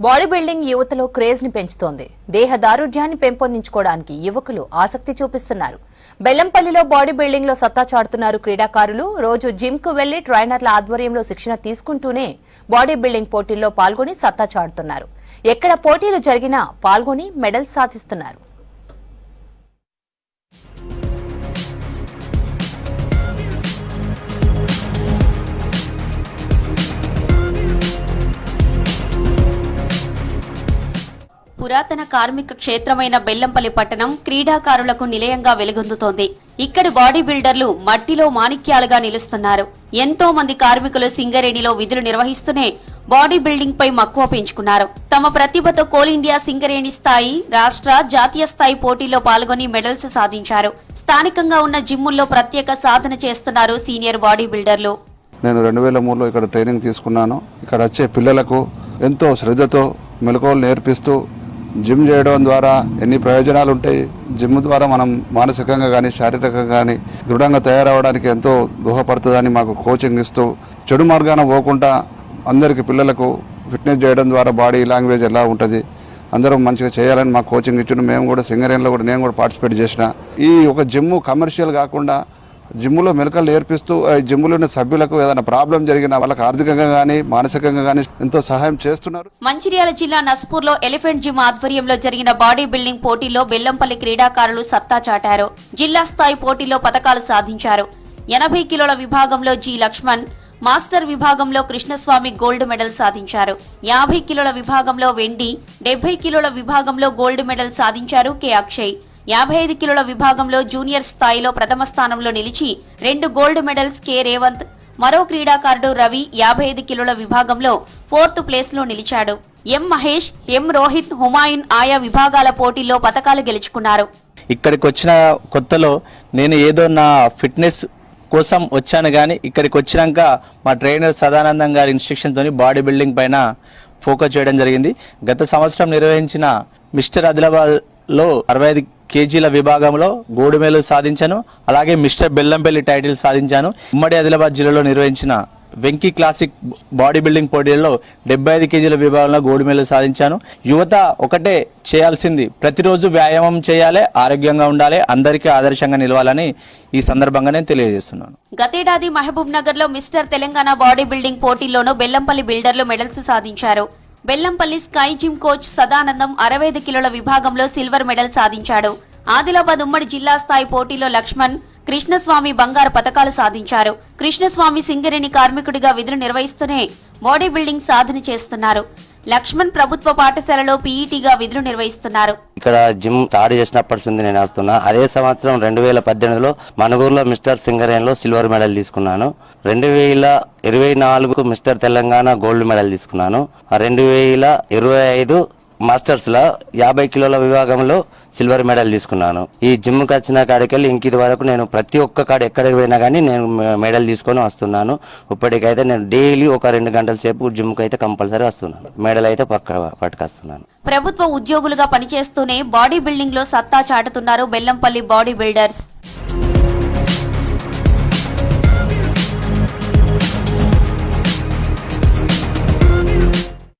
Body building యువతలో craze ని పెంచుతోంది. దేహ దారుఢ్యాన్ని పెంపొందించుకోవడానికి యువకులు ఆసక్తి చూపిస్తున్నారు. బెల్లంపల్లిలో బాడీ బిల్డింగ్ లో సత్తా చాటుతున్నారు క్రీడాకారులు. రోజు జిమ్ కు వెళ్లి ట్రైనర్ల ఆధ్వర్యంలో శిక్షణ తీసుకుంటూనే బాడీ బిల్డింగ్ పోటీల్లో పాల్గొని సత్తా చాటుతున్నారు. ఎక్కడ పోటీలు జరిగినా పాల్గొని మెడల్స్ సాధిస్తున్నారు. పురాతన కార్మిక క్షేత్రమైన బెల్లంపల్లి పట్టణం క్రీడాకారులకు నిలయంగా వెలుగొందుతోంది. ఇక్కడి బాడీ బిల్డర్లు మట్టిలో మాణిక్యాలుగా నిలుస్తున్నారు. ఎంతో మంది కార్మికులు సింగరేణిలో విధులు నిర్వహిస్తూనే బాడీ బిల్డింగ్ పై మక్కువ పెంచుకున్నారు. తమ ప్రతిభతో కోల్ ఇండియా సింగరేణి స్థాయి, రాష్ట్ర, జాతీయ స్థాయి పోటీల్లో పాల్గొని మెడల్స్ సాధించారు. స్థానికంగా ఉన్న జిమ్ముల్లో ప్రత్యేక సాధన చేస్తున్నారు సీనియర్ బాడీ బిల్డర్లు. నేను 2003లో ఇక్కడ ట్రైనింగ్ తీసుకున్నాను. ఇక్కడ వచ్చే పిల్లలకు ఎంతో శ్రద్ధతో మెలకువలు నేర్పిస్తూ జిమ్ చేయడం ద్వారా ఎన్ని ప్రయోజనాలు ఉంటాయి. జిమ్ ద్వారా మనం మానసికంగా కానీ శారీరకంగా కానీ దృఢంగా తయారవడానికి ఎంతో దోహదపడుతుందని మాకు కోచింగ్ ఇస్తూ చెడు మార్గాన పోకుండా అందరికీ పిల్లలకు ఫిట్నెస్ చేయడం ద్వారా బాడీ లాంగ్వేజ్ ఎలా ఉంటుంది, అందరూ మంచిగా చేయాలని మాకు కోచింగ్ ఇచ్చిన. మేము కూడా సింగరేణిలో కూడా నేను కూడా పార్టిసిపేట్ చేసిన. ఈ ఒక జిమ్ కమర్షియల్ కాకుండా జిమ్ములో మెలకలు నేర్పిస్తూ జిమ్ములో ఉన్న సభ్యులకు ఏదైనా ప్రాబ్లం జరిగినా వాళ్ళకి ఆర్థికంగా గానీ మానసికంగా గానీ ఎంతో సహాయం చేస్తున్నారు. మంచిర్యాల జిల్లా నస్పూర్లో ఎలిఫెంట్ జిమ్ ఆధ్వర్యంలో జరిగిన బాడీ బిల్డింగ్ పోటీల్లో బెల్లంపల్లి క్రీడాకారులు సత్తా చాటారు. జిల్లా స్థాయి పోటీల్లో పతకాలు సాధించారు. 80 కిలోల విభాగంలో జి లక్ష్మణ్, మాస్టర్ విభాగంలో కృష్ణస్వామి గోల్డ్ మెడల్ సాధించారు. 50 కిలోల విభాగంలో వెండి, 70 కిలోల విభాగంలో గోల్డ్ మెడల్ సాధించారు కె అక్షయ్. 55 కిలోల విభాగంలో జూనియర్ స్థాయిలో ప్రథమ స్థానంలో నిలిచి 2 గోల్డ్ మెడల్స్ కె రేవంత్. మరో క్రీడాకారుడు రవి 55 కిలోల విభాగంలో 4th ప్లేస్ లో నిలిచాడు. ఎం మహేష్, ఎం రోహిత్, హుమాయున్ ఆయా విభాగాల పోటీల్లో పతకాలు గెలుచుకున్నారు. ఇక్కడికి వచ్చిన కొత్తలో నేను ఏదో నా ఫిట్నెస్ కోసం వచ్చాను కానీ ఇక్కడికి వచ్చినాక మా ట్రైనర్ సదానందం గారి ఇన్స్ట్రక్షన్ తోని బాడీ బిల్డింగ్ పైన ఫోకస్ చేయడం జరిగింది. గత సంవత్సరం నిర్వహించిన మిస్టర్ ఆదిలాబాద్ లో 65 కేజీల విభాగంలో గోల్డ్ మెడల్ సాధించాను. అలాగే మిస్టర్ బెల్లంపల్లి టైటిల్ సాధించాను. ఉమ్మడి ఆదిలాబాద్ జిల్లాలో నిర్వహించిన వెంకీ క్లాసిక్ బాడీ బిల్డింగ్ పోటీల్లో 75 కేజీల విభాగంలో గోల్డ్ మెడల్ సాధించాను. యువత ఒకటే చేయాల్సింది, ప్రతిరోజు వ్యాయామం చేయాలి, ఆరోగ్యంగా ఉండాలి, అందరికీ ఆదర్శంగా నిలవాలని ఈ సందర్భంగా నేను తెలియజేస్తున్నాను. గతేడాది మహబూబ్ నగర్ లో మిస్టర్ తెలంగాణ బాడీ బిల్డింగ్ పోటీల్లోనూ బెల్లంపల్లి బిల్డర్లు మెడల్స్ సాధించారు. Bellampalli sky gym coach Sadanandam 65 కిలోల విభాగంలో సిల్వర్ మెడల్ సాధించాడు. ఆదిలాబాద్ ఉమ్మడి జిల్లా స్థాయి పోటీలో లక్ష్మణ్, కృష్ణస్వామి బంగారు పతకాలు సాధించారు. కృష్ణస్వామి సింగరేణి కార్మికుడిగా విధులు నిర్వహిస్తూనే బాడీ బిల్డింగ్ సాధన చేస్తున్నారు. లక్ష్మణ్ ప్రభుత్వ పాఠశాలలో పీఈటీగా విధులు నిర్వహిస్తున్నారు. ఇక్కడ జిమ్ స్టార్ట్ చేసినప్పటి నుంచి నేను వస్తున్నా. అదే సంవత్సరం 2018లో మనుగూరులో మిస్టర్ సింగరేణిలో సిల్వర్ మెడల్ తీసుకున్నాను. 2024 మిస్టర్ తెలంగాణ గోల్డ్ మెడల్ తీసుకున్నాను. 2025 మాస్టర్స్ లో 50 కిలోల విభాగంలో సిల్వర్ మెడల్ తీసుకున్నాను. ఈ జిమ్ కి వచ్చిన కాడికెళ్ళి ఇంక ఇది వరకు నేను ప్రతి ఒక్క కాడ ఎక్కడికి పోయినా కానీ నేను మెడల్ తీసుకొని వస్తున్నాను. ఇప్పటికైతే నేను డైలీ ఒక 2 గంటల సేపు జిమ్ కి అయితే కంపల్సరీ వస్తున్నాను. మెడల్ అయితే పట్టుకొస్తున్నాను. ప్రభుత్వ ఉద్యోగులుగా పనిచేస్తూనే బాడీ బిల్డింగ్ లో సత్తా చాటుతున్నారు బెల్లంపల్లి బాడీ బిల్డర్స్.